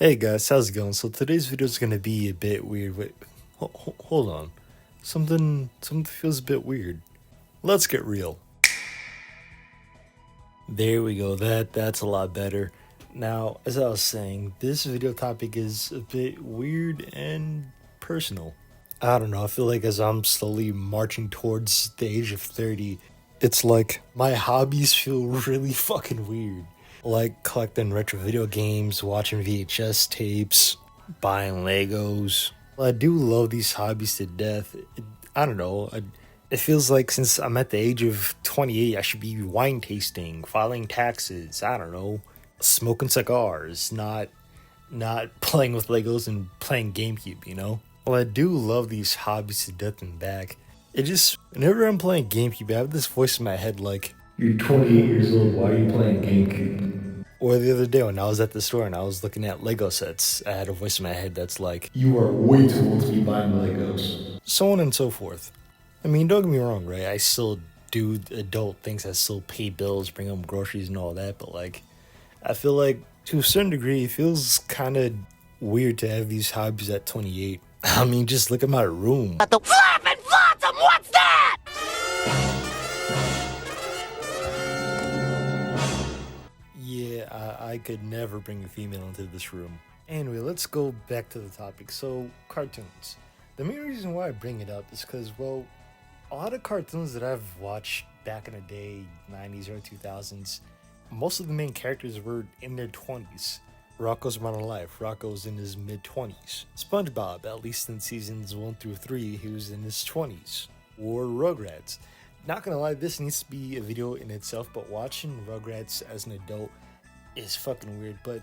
Hey guys, how's it going? So today's video is gonna be a bit weird. Wait, hold on. Something feels a bit weird. Let's get real. There we go. That's a lot better. Now, as I was saying, this video topic is a bit weird and personal. I don't know. I feel like as I'm slowly marching towards the age of 30, it's like my hobbies feel really fucking weird. Like collecting retro video games, watching VHS tapes, buying Legos. I do love these hobbies to death. I don't know. It feels like since I'm at the age of 28, I should be wine tasting, filing taxes. I don't know, smoking cigars, not playing with Legos and playing GameCube. Well, I do love these hobbies to death and back. It just whenever I'm playing GameCube, I have this voice in my head like, "You're 28 years old. Why are you playing GameCube?" Or the other day when I was at the store and I was looking at Lego sets, I had a voice in my head that's like, "You are way too old to be buying Legos." So on and so forth. I mean, don't get me wrong, right? I still do adult things. I still pay bills, bring home groceries and all that. But like, I feel like to a certain degree, it feels kind of weird to have these hobbies at 28. I mean, just look at my room. But the flapping flotsam, what's that? Yeah, I could never bring a female into this room. Anyway, let's go back to the topic. So, cartoons. The main reason why I bring it up is because, well, a lot of cartoons that I've watched back in the day, 90s or 2000s, most of the main characters were in their 20s. Rocko's Modern Life, Rocko's in his mid-20s. SpongeBob, at least in seasons 1 through 3, he was in his 20s. Or Rugrats. Not gonna lie, this needs to be a video in itself, but watching Rugrats as an adult is fucking weird. But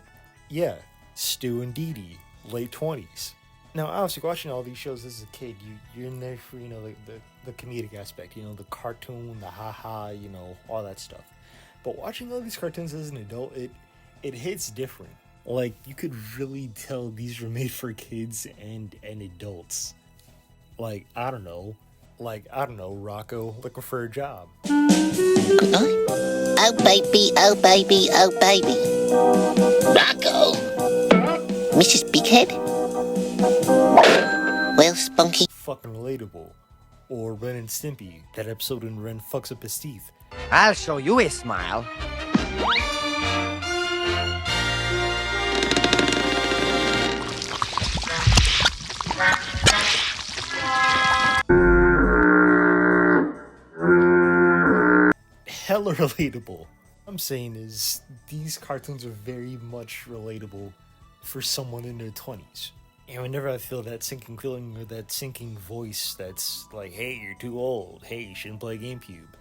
yeah, Stu and Dee Dee, late 20s. Now, obviously, watching all these shows as a kid, you're in there for, the comedic aspect, the cartoon, the haha, all that stuff. But watching all these cartoons as an adult, it hits different. Like, you could really tell these were made for kids and adults. Like, I don't know, Rocco looking for a job. Oh baby, oh baby, oh baby. Rocco? Mrs. Bighead? Well, Spunky. Fucking relatable. Or Ren and Stimpy, that episode when Ren fucks up his teeth. I'll show you a smile. Hella relatable. I'm saying is these cartoons are very much relatable for someone in their 20s. And whenever I feel that sinking feeling or that sinking voice that's like, "Hey, you're too old. Hey, you shouldn't play GameCube,"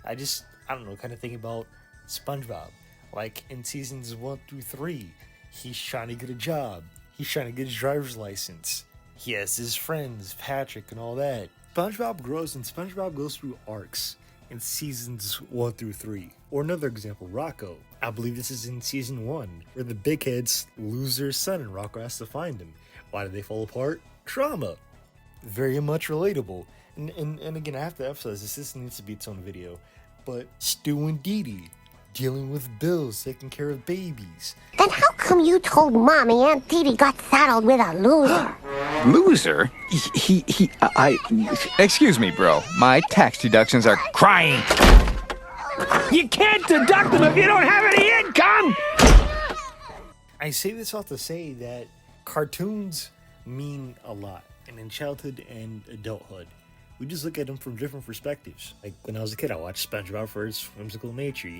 I don't know, kind of think about SpongeBob. Like in seasons 1 through 3, he's trying to get a job. He's trying to get his driver's license. He has his friends, Patrick and all that. SpongeBob grows and SpongeBob goes through arcs in seasons 1 through 3. Or another example, Rocco. I believe this is in season 1, where the big heads lose their son and Rocco has to find him. Why do they fall apart? Trauma. Very much relatable. And again, I have to emphasize this needs to be its own video. But Stu and Dee Dee, dealing with bills, taking care of babies. Then how come you told Mommy Aunt Dee Dee got saddled with a loser? Loser? Excuse me, bro. My tax deductions are crying. You can't deduct them if you don't have any income! I say this all to say that cartoons mean a lot. And in childhood and adulthood, we just look at them from different perspectives. Like when I was a kid, I watched SpongeBob for its whimsical nature,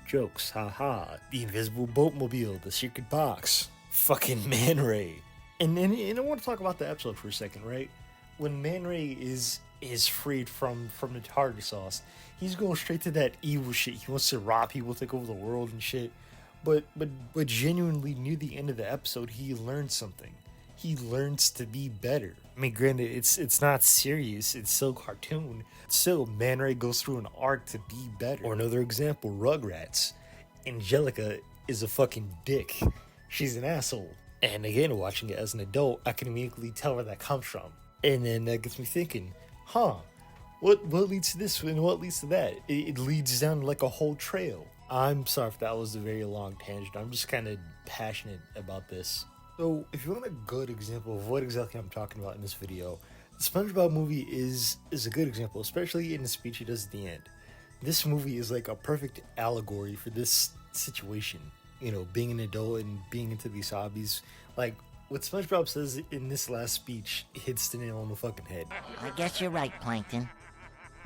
jokes, haha. The invisible boatmobile, the secret box, fucking Man Ray. And I want to talk about the episode for a second, right? When Man Ray is freed from the tartar sauce, he's going straight to that evil shit. He wants to rob people, take over the world and shit. But genuinely near the end of the episode, he learns something. He learns to be better. I mean, granted, it's not serious. It's still cartoon. Still, Man Ray goes through an arc to be better. Or another example, Rugrats. Angelica is a fucking dick. She's an asshole. And again, watching it as an adult, I can immediately tell where that comes from. And then that gets me thinking, what leads to this and what leads to that? It leads down like a whole trail. I'm sorry if that was a very long tangent. I'm just kind of passionate about this. So, if you want a good example of what exactly I'm talking about in this video, the SpongeBob movie is a good example, especially in the speech he does at the end. This movie is like a perfect allegory for this situation. You know, being an adult and being into these hobbies. Like, what SpongeBob says in this last speech hits the nail on the fucking head. I guess you're right, Plankton.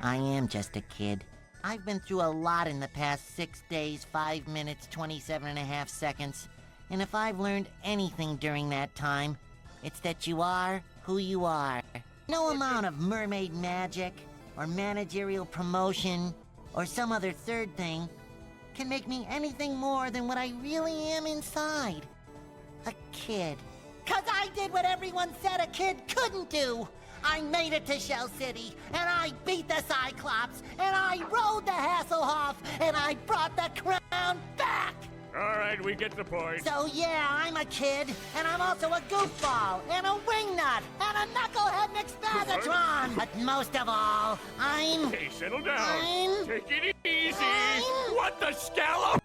I am just a kid. I've been through a lot in the past 6 days, 5 minutes, 27.5 seconds. And if I've learned anything during that time, it's that you are who you are. No amount of mermaid magic, or managerial promotion, or some other third thing can make me anything more than what I really am inside. A kid. 'Cause I did what everyone said a kid couldn't do. I made it to Shell City, and I beat the Cyclops, and I rode the Hasselhoff, and I brought the crown back! Alright, we get the point. So yeah, I'm a kid, and I'm also a goofball, and a wingnut, and a knucklehead McSpagatron! But most of all, I'm... Hey, settle down. I'm... Take it easy. What the scallop?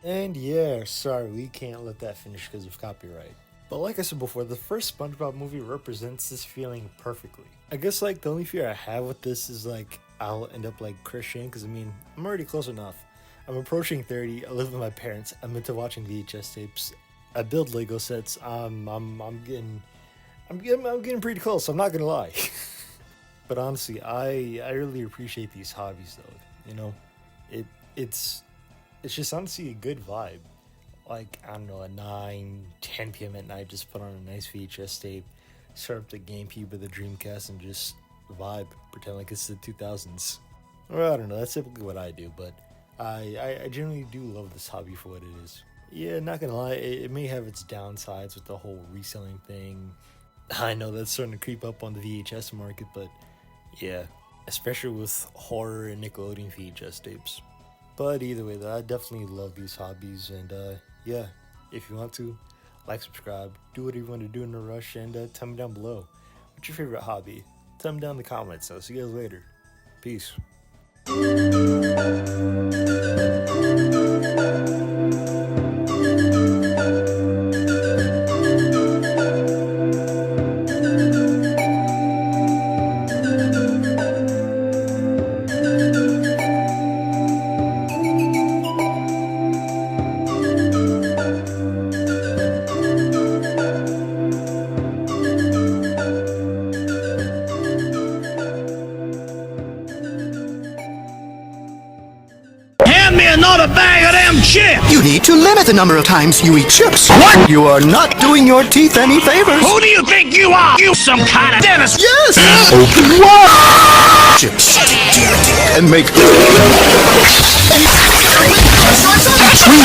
And yeah, sorry, we can't let that finish because of copyright. But like I said before, the first SpongeBob movie represents this feeling perfectly. I guess like the only fear I have with this is like I'll end up like Christian, because I mean, I'm already close enough. I'm approaching 30, I live with my parents, I'm into watching VHS tapes, I build Lego sets, I'm getting pretty close, I'm not gonna lie. But honestly, I really appreciate these hobbies though, you know? It's just honestly a good vibe. Like, I don't know, at 9, 10 p.m. at night, just put on a nice VHS tape, start up the GameCube or the Dreamcast, and just vibe, pretend like it's the 2000s. Or I don't know, that's typically what I do, but I generally do love this hobby for what it is. Yeah, not gonna lie, it may have its downsides with the whole reselling thing. I know that's starting to creep up on the VHS market, but yeah, especially with horror and Nickelodeon VHS tapes. But either way, though, I definitely love these hobbies, and yeah, if you want to, like, subscribe, do whatever you want to do in a rush, and tell me down below, what's your favorite hobby? Tell me down in the comments. I'll see you guys later. Peace. Hand me another bag of them chips! You need to limit the number of times you eat chips. What? You are not doing your teeth any favors. Who do you think you are? You some kind of dentist? Yes! Open wide! Chips. And make... Between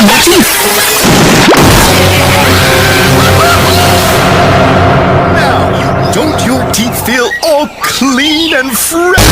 my teeth! Now, don't your teeth feel all clean and fresh?